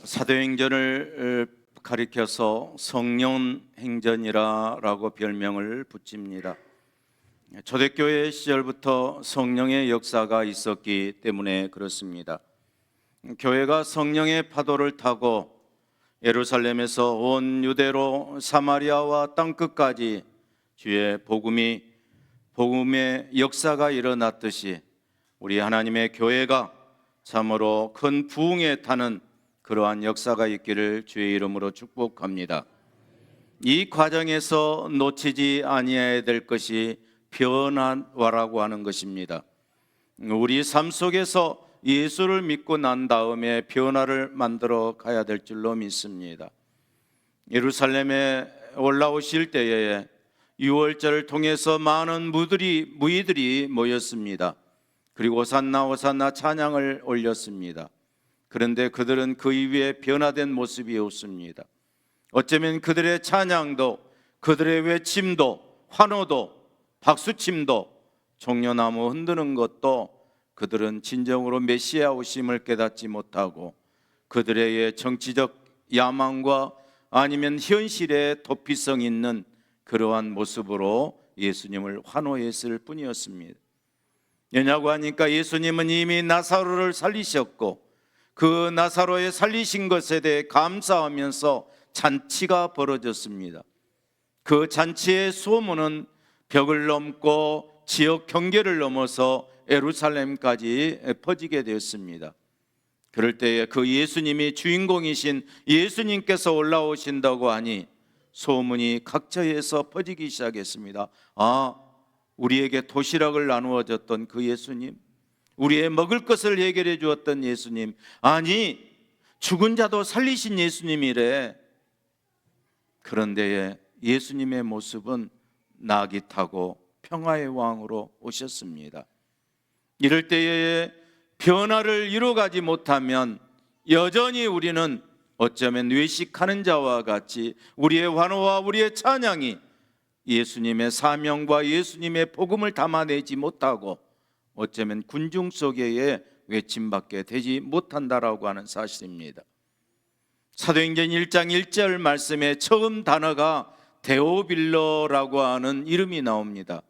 사도행전을 가리켜서 성령행전이라고 별명을 붙입니다. 초대교회 시절부터 성령의 역사가 있었기 때문에 그렇습니다. 교회가 성령의 파도를 타고 예루살렘에서 온 유대로 사마리아와 땅끝까지 주의 복음의 역사가 일어났듯이 우리 하나님의 교회가 참으로 큰 부흥에 타는 그러한 역사가 있기를 주의 이름으로 축복합니다. 이 과정에서 놓치지 아니해야 될 것이 변화라고 하는 것입니다. 우리 삶 속에서 예수를 믿고 난 다음에 변화를 만들어 가야 될 줄로 믿습니다. 예루살렘에 올라오실 때에 유월절을 통해서 많은 무리들이 모였습니다. 그리고 호산나 호산나 찬양을 올렸습니다. 그런데 그들은 그 이후에 변화된 모습이 없습니다. 어쩌면 그들의 찬양도, 그들의 외침도, 환호도, 박수침도, 종려나무 흔드는 것도 그들은 진정으로 메시아 오심을 깨닫지 못하고 그들의 정치적 야망과 아니면 현실에 도피성 있는 그러한 모습으로 예수님을 환호했을 뿐이었습니다. 왜냐고 하니까 예수님은 이미 나사로를 살리셨고 그 나사로의 살리신 것에 대해 감사하면서 잔치가 벌어졌습니다. 그 잔치의 소문은 벽을 넘고 지역 경계를 넘어서 예루살렘까지 퍼지게 되었습니다. 그럴 때에 그 예수님이 주인공이신 예수님께서 올라오신다고 하니 소문이 각처에서 퍼지기 시작했습니다. 우리에게 도시락을 나누어 줬던 그 예수님, 우리의 먹을 것을 해결해 주었던 예수님, 아니 죽은 자도 살리신 예수님이래. 그런데 예수님의 모습은 나귀 타고 평화의 왕으로 오셨습니다. 이럴 때에 변화를 이루어가지 못하면 여전히 우리는 어쩌면 외식하는 자와 같이 우리의 환호와 우리의 찬양이 예수님의 사명과 예수님의 복음을 담아내지 못하고 어쩌면 군중 속에 외침밖에 되지 못한다라고 하는 사실입니다. 사도행전 1장 1절 말씀에 처음 단어가 데오빌로라고 하는 이름이 나옵니다.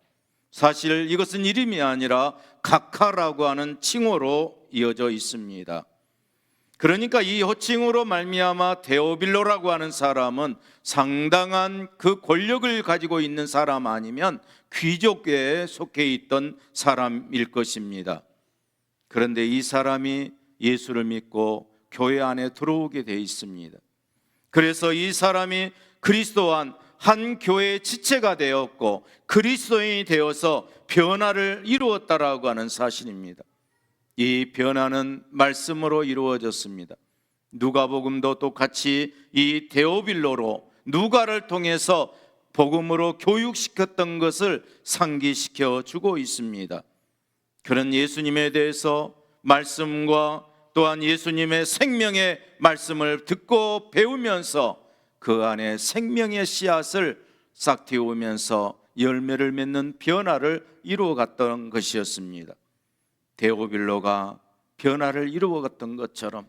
사실 이것은 이름이 아니라 각하라고 하는 칭호로 이어져 있습니다. 그러니까 이 호칭으로 말미암아 데오빌로라고 하는 사람은 상당한 그 권력을 가지고 있는 사람 아니면 귀족에 속해 있던 사람일 것입니다. 그런데 이 사람이 예수를 믿고 교회 안에 들어오게 되어 있습니다. 그래서 이 사람이 그리스도와 한 교회의 지체가 되었고 그리스도인이 되어서 변화를 이루었다라고 하는 사실입니다. 이 변화는 말씀으로 이루어졌습니다. 누가복음도 똑같이 이 데오빌로로 누가를 통해서 복음으로 교육시켰던 것을 상기시켜 주고 있습니다. 그런 예수님에 대해서 말씀과 또한 예수님의 생명의 말씀을 듣고 배우면서 그 안에 생명의 씨앗을 싹틔우면서 열매를 맺는 변화를 이루어갔던 것이었습니다. 데오빌로가 변화를 이루어갔던 것처럼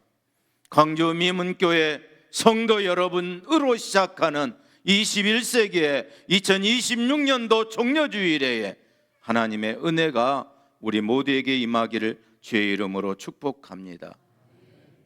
광주 미문교회 성도 여러분으로 시작하는 21세기의 2026년도 종려주일에 하나님의 은혜가 우리 모두에게 임하기를 주의 이름으로 축복합니다.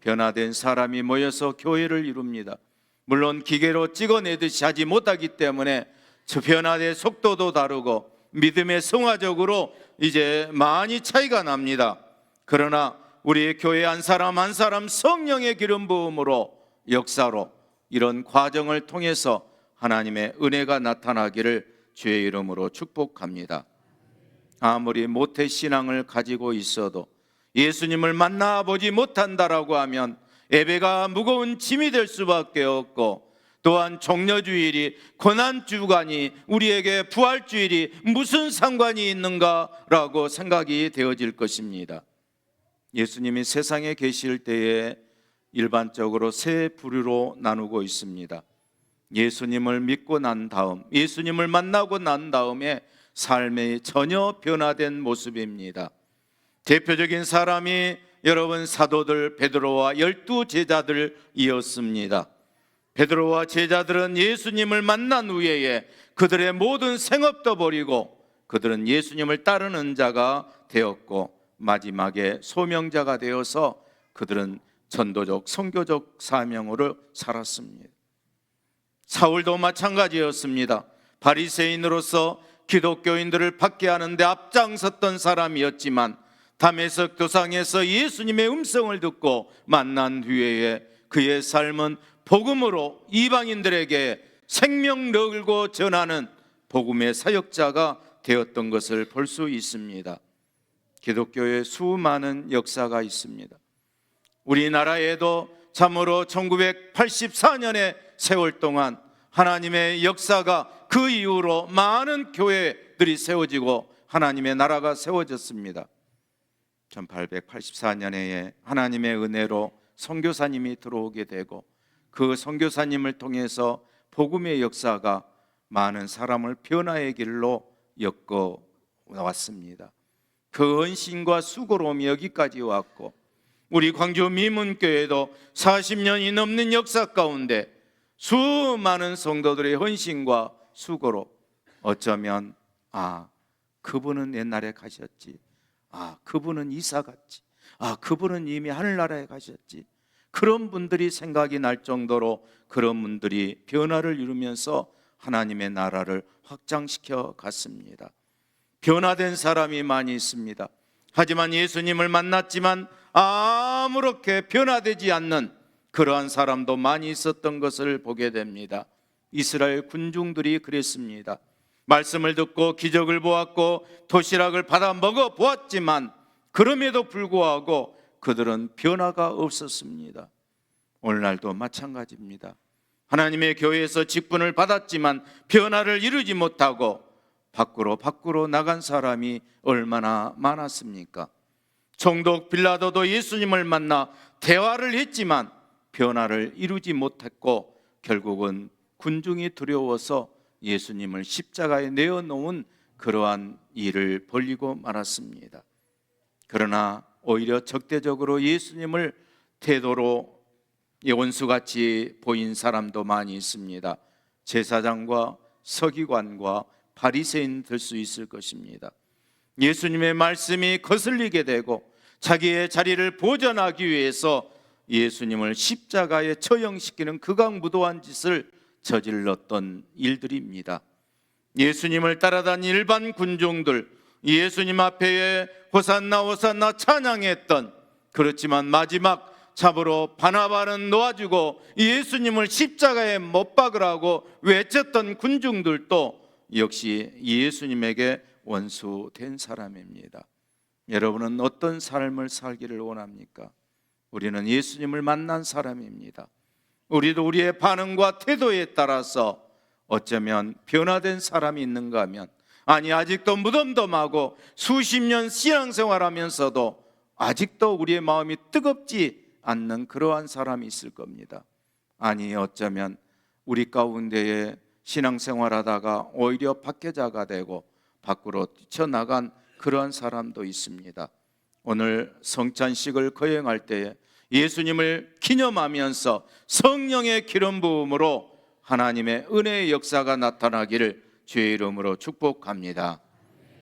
변화된 사람이 모여서 교회를 이룹니다. 물론 기계로 찍어내듯이 하지 못하기 때문에 저 변화의 속도도 다르고 믿음의 성화적으로 이제 많이 차이가 납니다. 그러나 우리 교회 한 사람 한 사람 성령의 기름 부음으로 역사로 이런 과정을 통해서 하나님의 은혜가 나타나기를 주의 이름으로 축복합니다. 아무리 모태신앙을 가지고 있어도 예수님을 만나보지 못한다라고 하면 예배가 무거운 짐이 될 수밖에 없고 또한 종려주일이 고난주간이 우리에게 부활주일이 무슨 상관이 있는가라고 생각이 되어질 것입니다. 예수님이 세상에 계실 때에 일반적으로 세 부류로 나누고 있습니다. 예수님을 믿고 난 다음, 예수님을 만나고 난 다음에 삶이 전혀 변화된 모습입니다. 대표적인 사람이 여러분 사도들 베드로와 12 제자들이었습니다. 베드로와 제자들은 예수님을 만난 후에 그들의 모든 생업도 버리고 그들은 예수님을 따르는 자가 되었고 마지막에 소명자가 되어서 그들은 전도적 선교적 사명으로 살았습니다. 사울도 마찬가지였습니다. 바리새인으로서 기독교인들을 박해하는데 앞장섰던 사람이었지만 다메섹 도상에서 예수님의 음성을 듣고 만난 후에 그의 삶은 복음으로 이방인들에게 생명력을 걸고 전하는 복음의 사역자가 되었던 것을 볼 수 있습니다. 기독교의 수많은 역사가 있습니다. 우리나라에도 참으로 1984년의 세월 동안 하나님의 역사가 그 이후로 많은 교회들이 세워지고 하나님의 나라가 세워졌습니다. 1884년에 하나님의 은혜로 선교사님이 들어오게 되고 그 선교사님을 통해서 복음의 역사가 많은 사람을 변화의 길로 엮어 왔습니다. 그 헌신과 수고로움이 여기까지 왔고 우리 광주 미문교회도 40년이 넘는 역사 가운데 수많은 성도들의 헌신과 수고로 어쩌면 그분은 옛날에 가셨지, 그분은 이사 갔지, 그분은 이미 하늘나라에 가셨지, 그런 분들이 생각이 날 정도로 그런 분들이 변화를 이루면서 하나님의 나라를 확장시켜 갔습니다. 변화된 사람이 많이 있습니다. 하지만 예수님을 만났지만 아무렇게 변화되지 않는 그러한 사람도 많이 있었던 것을 보게 됩니다. 이스라엘 군중들이 그랬습니다. 말씀을 듣고 기적을 보았고 도시락을 받아 먹어 보았지만 그럼에도 불구하고 그들은 변화가 없었습니다. 오늘날도 마찬가지입니다. 하나님의 교회에서 직분을 받았지만 변화를 이루지 못하고 밖으로 나간 사람이 얼마나 많았습니까? 총독 빌라도도 예수님을 만나 대화를 했지만 변화를 이루지 못했고 결국은 군중이 두려워서 예수님을 십자가에 내어놓은 그러한 일을 벌이고 말았습니다. 그러나 오히려 적대적으로 예수님을 태도로 원수같이 보인 사람도 많이 있습니다. 제사장과 서기관과 바리새인 될 수 있을 것입니다. 예수님의 말씀이 거슬리게 되고 자기의 자리를 보존하기 위해서 예수님을 십자가에 처형시키는 극악무도한 짓을 저질렀던 일들입니다. 예수님을 따라다닌 일반 군중들, 예수님 앞에 호산나 호산나 찬양했던, 그렇지만 마지막 잡으러 바나바는 놓아주고 예수님을 십자가에 못 박으라고 외쳤던 군중들도 역시 예수님에게 원수된 사람입니다. 여러분은 어떤 삶을 살기를 원합니까? 우리는 예수님을 만난 사람입니다. 우리도 우리의 반응과 태도에 따라서 어쩌면 변화된 사람이 있는가 하면 아직도 무덤덤하고 수십 년 신앙생활하면서도 아직도 우리의 마음이 뜨겁지 않는 그러한 사람이 있을 겁니다. 어쩌면 우리 가운데에 신앙생활하다가 오히려 박해자가 되고 밖으로 뛰쳐나간 그러한 사람도 있습니다. 오늘 성찬식을 거행할 때에 예수님을 기념하면서 성령의 기름 부음으로 하나님의 은혜의 역사가 나타나기를 주의 이름으로 축복합니다.